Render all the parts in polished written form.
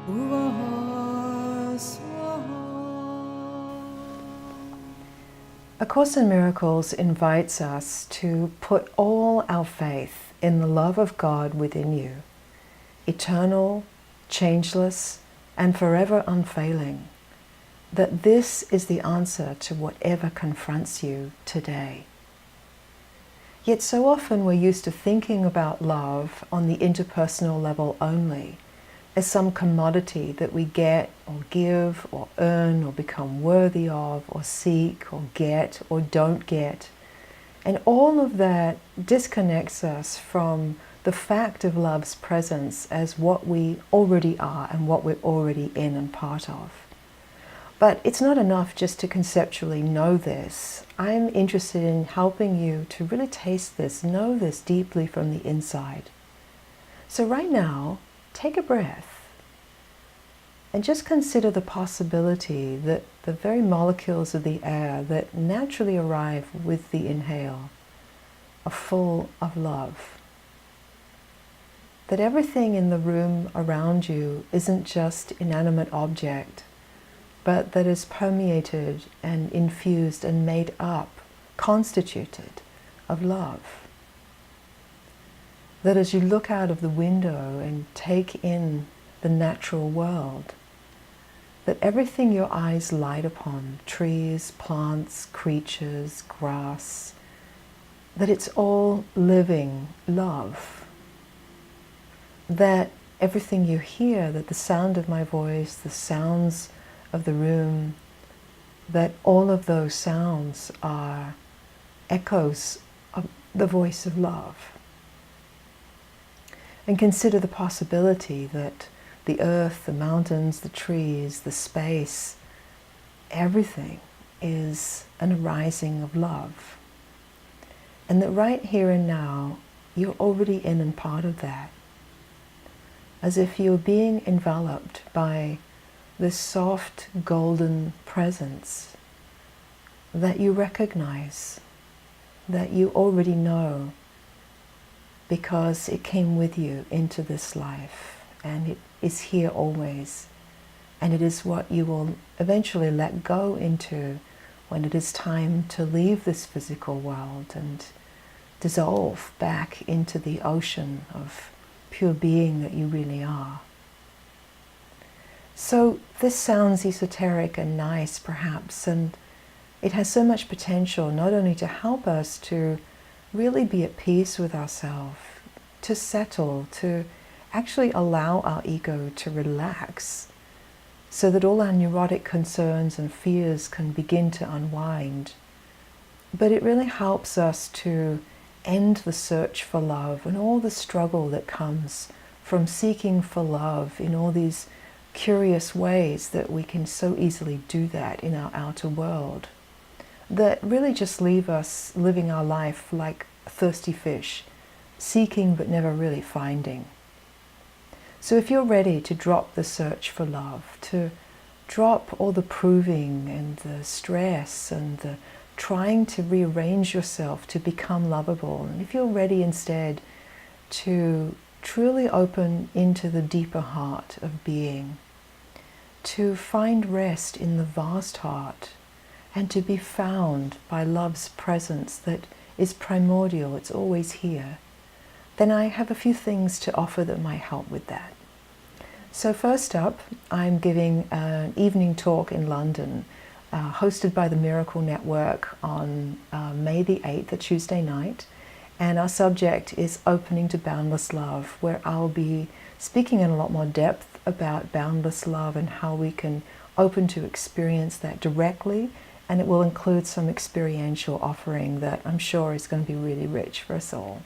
A Course in Miracles invites us to put all our faith in the love of God within you, eternal, changeless, and forever unfailing, that this is the answer to whatever confronts you today. Yet so often we're used to thinking about love on the interpersonal level only, as some commodity that we get or give or earn or become worthy of or seek or get or don't get. And all of that disconnects us from the fact of love's presence as what we already are and what we're already in and part of. But it's not enough just to conceptually know this. I'm interested in helping you to really taste this, know this deeply from the inside. So right now, take a breath and just consider the possibility that the very molecules of the air that naturally arrive with the inhale are full of love. That everything in the room around you isn't just inanimate object, but that is permeated and infused and made up, constituted of love. That as you look out of the window and take in the natural world, that everything your eyes light upon, trees, plants, creatures, grass, that it's all living love. That everything you hear, that the sound of my voice, the sounds of the room, that all of those sounds are echoes of the voice of love. And consider the possibility that the earth, the mountains, the trees, the space, everything is an arising of love. And that right here and now, you're already in and part of that. As if you're being enveloped by this soft, golden presence that you recognize, that you already know, because it came with you into this life. And it is here always. And it is what you will eventually let go into when it is time to leave this physical world and dissolve back into the ocean of pure being that you really are. So this sounds esoteric and nice perhaps, and it has so much potential not only to help us to really be at peace with ourselves, to settle, to actually allow our ego to relax so that all our neurotic concerns and fears can begin to unwind. But it really helps us to end the search for love and all the struggle that comes from seeking for love in all these curious ways that we can so easily do that in our outer world, that really just leave us living our life like thirsty fish, seeking but never really finding. So if you're ready to drop the search for love, to drop all the proving and the stress and the trying to rearrange yourself to become lovable, and if you're ready instead to truly open into the deeper heart of being, to find rest in the vast heart, and to be found by love's presence that is primordial, it's always here, then I have a few things to offer that might help with that. So first up, I'm giving an evening talk in London, hosted by the Miracle Network on May the 8th, a Tuesday night. And our subject is opening to Boundless Love, where I'll be speaking in a lot more depth about boundless love and how we can open to experience that directly. And it will include some experiential offering that I'm sure is going to be really rich for us all.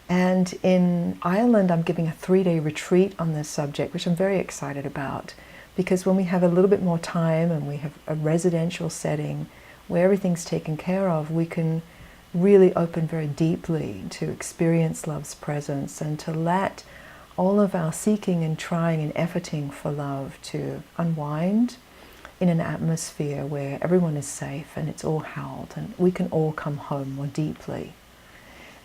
And in Ireland, I'm giving a 3-day retreat on this subject, which I'm very excited about, because when we have a little bit more time and we have a residential setting where everything's taken care of, we can really open very deeply to experience love's presence and to let all of our seeking and trying and efforting for love to unwind in an atmosphere where everyone is safe and it's all held and we can all come home more deeply.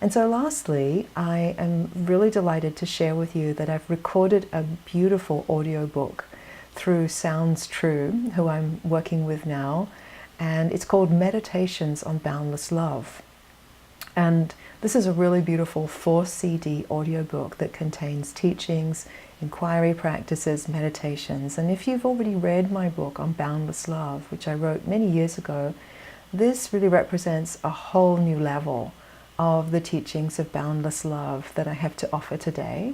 And so lastly, I am really delighted to share with you that I've recorded a beautiful audiobook through Sounds True, who I'm working with now, and it's called Meditations on Boundless Love. And this is a really beautiful 4 CD audiobook that contains teachings, inquiry practices, meditations. And if you've already read my book on Boundless Love, which I wrote many years ago, this really represents a whole new level of the teachings of boundless love that I have to offer today.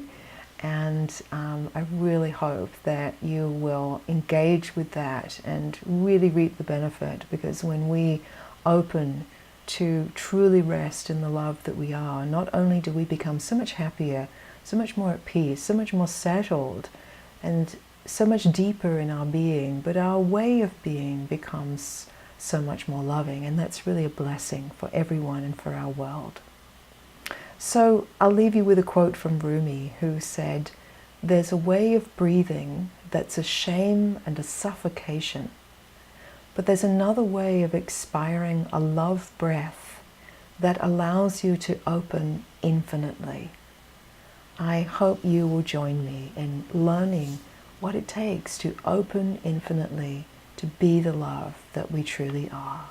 And I really hope that you will engage with that and really reap the benefit, because when we open to truly rest in the love that we are, not only do we become so much happier, so much more at peace, so much more settled, and so much deeper in our being, but our way of being becomes so much more loving, and that's really a blessing for everyone and for our world. So I'll leave you with a quote from Rumi, who said, "There's a way of breathing that's a shame and a suffocation, but there's another way of expiring a love breath that allows you to open infinitely." I hope you will join me in learning what it takes to open infinitely, to be the love that we truly are.